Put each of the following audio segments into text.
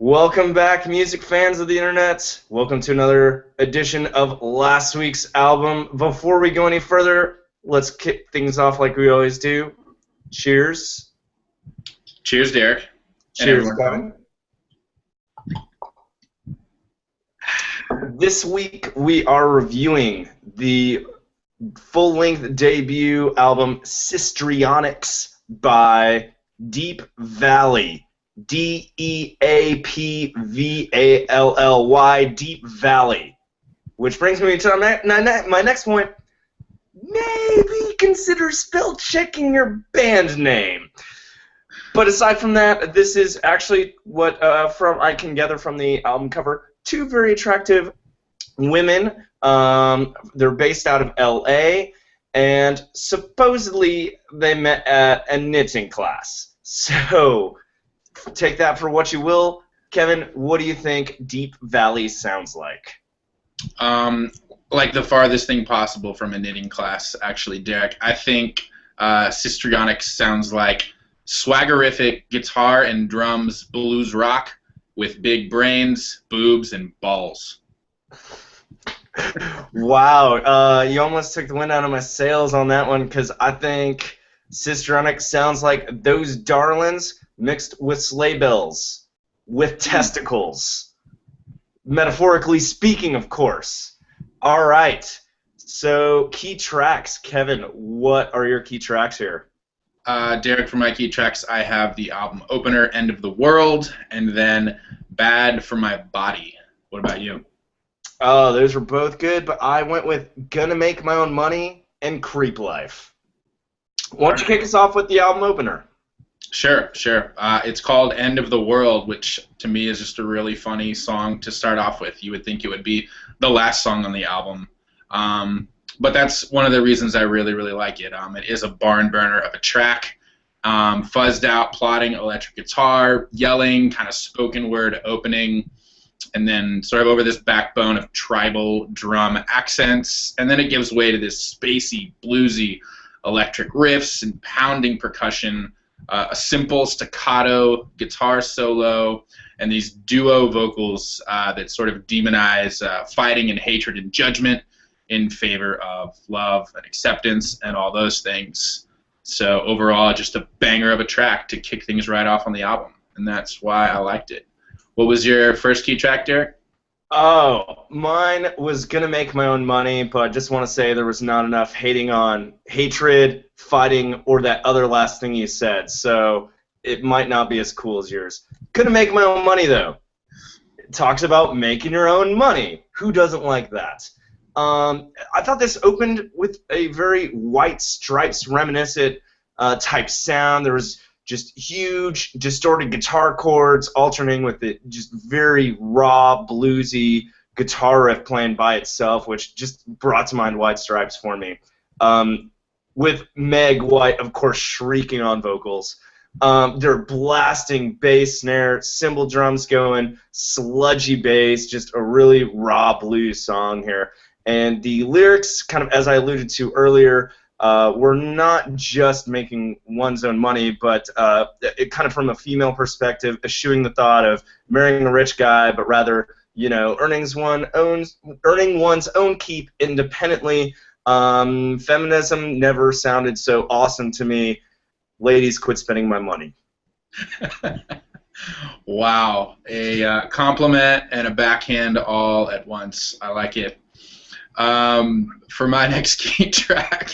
Welcome back, music fans of the internet. Welcome to another edition of last week's album. Before we go any further, let's kick things off like we always do. Cheers. Cheers, Derek. Cheers, Kevin. This week we are reviewing the full-length debut album Sistrionix by Deap Vally. Deapvally, Deap Vally. Which brings me to my next point. Maybe consider spell checking your band name. But aside from that, this is actually what I can gather from the album cover. Two very attractive women. They're based out of L.A. and supposedly they met at a knitting class. So take that for what you will. Kevin, what do you think Deap Vally sounds like? Like the farthest thing possible from a knitting class, actually, Derek. I think Sistrionix sounds like Swaggeriffic guitar and drums blues rock with big brains, boobs, and balls. Wow, you almost took the wind out of my sails on that one, because I think Sistrionix sounds like those Darlins mixed with Sleigh Bells, with testicles. Metaphorically speaking, of course. All right, so key tracks. Kevin, what are your key tracks here? Derek, for my key tracks, I have the album opener, End of the World, and then Bad for My Body. What about you? Oh, those were both good, but I went with Gonna Make My Own Money and Creeplife. Why don't you kick us off with the album opener? Sure. It's called End of the World, which to me is just a really funny song to start off with. You would think it would be the last song on the album. But that's one of the reasons I really like it. It is a barn burner of a track. Fuzzed out, plotting electric guitar, yelling, kind of spoken word opening, and then sort of over this backbone of tribal drum accents, and then it gives way to this spacey, bluesy electric riffs and pounding percussion, a simple staccato guitar solo, and these duo vocals that sort of demonize fighting and hatred and judgment in favor of love and acceptance and all those things. So overall, just a banger of a track to kick things right off on the album, and that's why I liked it. What was your first key track, Derek? Oh, mine was Gonna Make My Own Money, but I just want to say there was not enough hating on hatred, fighting, or that other last thing you said, so it might not be as cool as yours. Gonna Make My Own Money, though. It talks about making your own money. Who doesn't like that? I thought this opened with a very White Stripes reminiscent type sound. There was just huge distorted guitar chords alternating with the just very raw bluesy guitar riff playing by itself, which just brought to mind White Stripes for me. With Meg White, of course, shrieking on vocals. They're blasting bass, snare, cymbal drums going, sludgy bass, just a really raw blues song here. And the lyrics, kind of as I alluded to earlier, were not just making one's own money, but it kind of from a female perspective, eschewing the thought of marrying a rich guy, but rather, earning one's own keep independently. Feminism never sounded so awesome to me. Ladies, quit spending my money. Wow, a compliment and a backhand all at once. I like it. For my next key track,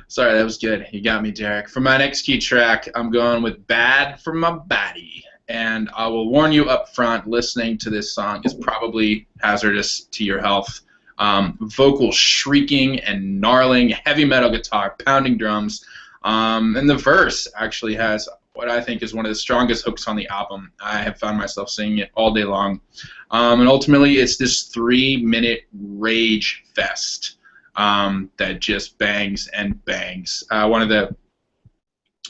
sorry, that was good. You got me, Derek. For my next key track, I'm going with Bad for My Body. And I will warn you up front, listening to this song is probably hazardous to your health. Vocal shrieking and gnarling, heavy metal guitar, pounding drums. And the verse actually has what I think is one of the strongest hooks on the album. I have found myself singing it all day long. And ultimately, it's this 3-minute rage fest that just bangs and bangs. One of the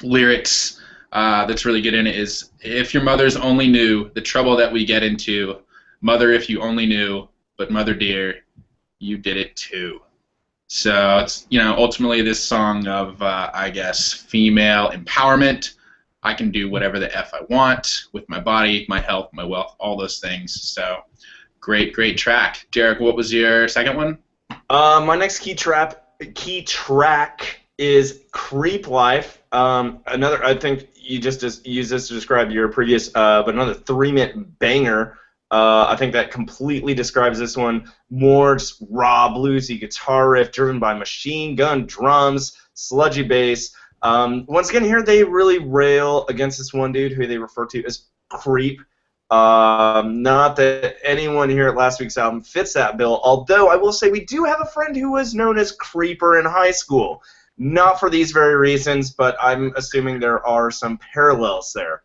lyrics that's really good in it is, if your mothers only knew the trouble that we get into, mother, if you only knew, but mother dear, you did it too. So it's, ultimately this song of, I guess, female empowerment, I can do whatever the F I want with my body, my health, my wealth, all those things. So great, great track. Derek, what was your second one? My next key track is Creeplife. Another, I think you just used this to describe your previous, but another 3-minute banger. I think that completely describes this one. More just raw bluesy guitar riff driven by machine gun drums, sludgy bass. Once again, here they really rail against this one dude who they refer to as Creep. Not that anyone here at last week's album fits that bill, although I will say we do have a friend who was known as Creeper in high school. Not for these very reasons, but I'm assuming there are some parallels there.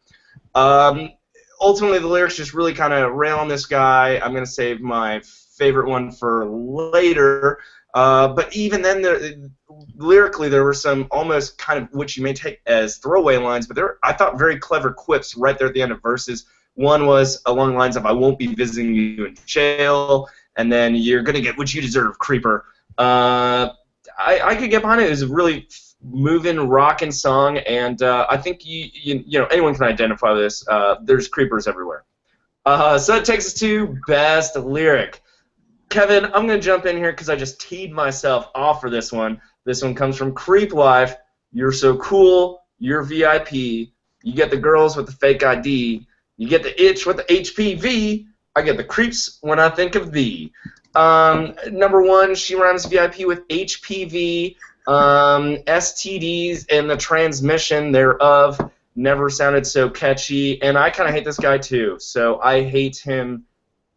Ultimately, the lyrics just really kind of rail on this guy. I'm going to save my favorite one for later. But even then, lyrically, there were some almost kind of, which you may take as throwaway lines, but there were, I thought, very clever quips right there at the end of verses. One was along the lines of, I won't be visiting you in jail, and then you're going to get what you deserve, Creeper. I could get behind it. It was a really moving, rocking song, and I think you know anyone can identify with this. There's creepers everywhere. So it takes us to best lyric. Kevin, I'm going to jump in here because I just teed myself off for this one. This one comes from Creeplife. You're so cool. You're VIP. You get the girls with the fake ID. You get the itch with the HPV. I get the creeps when I think of thee. Number one, she rhymes VIP with HPV. STDs and the transmission thereof never sounded so catchy, and I kind of hate this guy too. So I hate him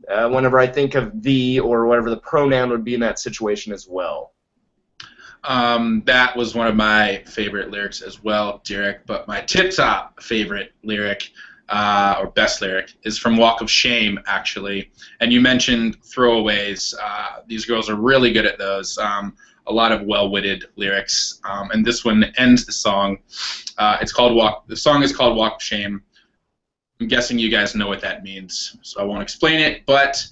whenever I think of thee or whatever the pronoun would be in that situation as well. That was one of my favorite lyrics as well, Derek. But my tip-top favorite lyric, or best lyric, is from Walk of Shame, actually. And you mentioned throwaways. These girls are really good at those. A lot of well-witted lyrics, and this one ends the song. It's called Walk. The song is called Walk of Shame. I'm guessing you guys know what that means, so I won't explain it. But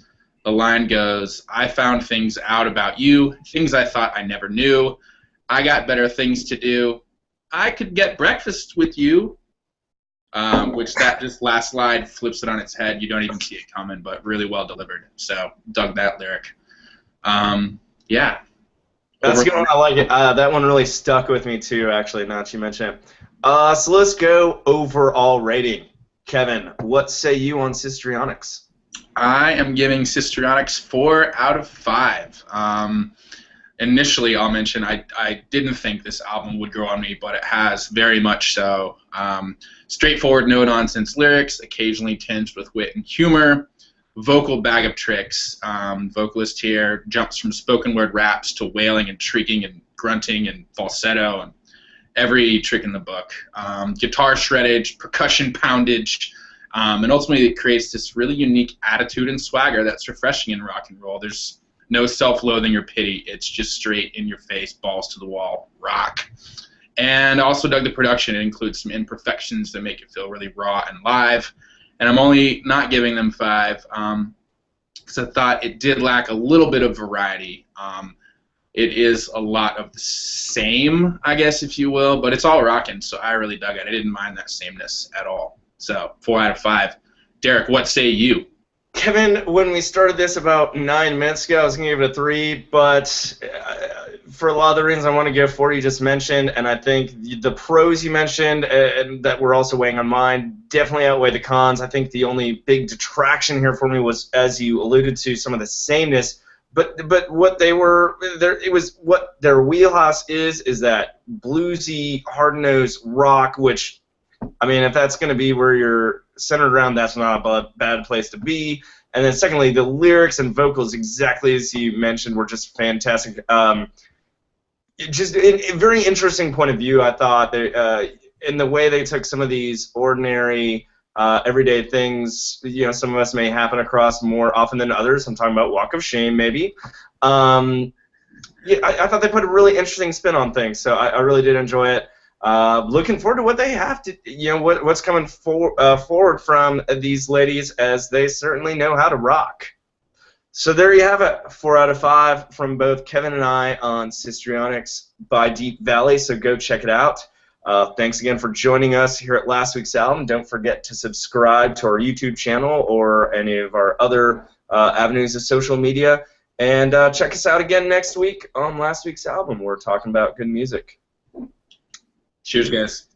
the line goes, "I found things out about you, things I thought I never knew. I got better things to do. I could get breakfast with you." Which that just last slide flips it on its head. You don't even see it coming, but really well delivered. So dug that lyric. Yeah. That's a good one. I like it. That one really stuck with me too, actually, now that you mention it. So let's go overall rating. Kevin, what say you on Sistrionix? I am giving Sistrionix 4 out of 5. Initially, I'll mention I didn't think this album would grow on me, but it has very much so. Straightforward, no-nonsense lyrics, occasionally tinged with wit and humor. Vocal bag of tricks. Vocalist here jumps from spoken word raps to wailing and shrieking and grunting and falsetto and every trick in the book. Guitar shreddage, percussion poundage, and ultimately it creates this really unique attitude and swagger that's refreshing in rock and roll. There's no self-loathing or pity. It's just straight in your face, balls to the wall, rock. And I also dug the production. It includes some imperfections that make it feel really raw and live. And I'm only not giving them 5 because I thought it did lack a little bit of variety. It is a lot of the same, I guess, if you will, but it's all rocking, so I really dug it. I didn't mind that sameness at all. So 4 out of 5. Derek, what say you? Kevin, when we started this about 9 minutes ago, I was going to give it a 3, but for a lot of the reasons I want to give 4 you just mentioned, and I think the pros you mentioned and that were also weighing on mine definitely outweigh the cons. I think the only big detraction here for me was, as you alluded to, some of the sameness. But what they were there, it was what their wheelhouse is that bluesy, hard-nosed rock, which, I mean, if that's going to be where you're centered around, that's not a bad place to be. And then secondly, the lyrics and vocals, exactly as you mentioned, were just fantastic. Just a very interesting point of view, I thought, in the way they took some of these ordinary, everyday things, you know, some of us may happen across more often than others. I'm talking about Walk of Shame, maybe. Yeah, I thought they put a really interesting spin on things, so I really did enjoy it. Looking forward to what they have to, you know, what's coming forward from these ladies, as they certainly know how to rock. So there you have it, 4 out of 5 from both Kevin and I on Sistrionix by Deap Valley. So go check it out. Thanks again for joining us here at last week's album. Don't forget to subscribe to our YouTube channel or any of our other avenues of social media. And check us out again next week on last week's album. We're talking about good music. Cheers, guys.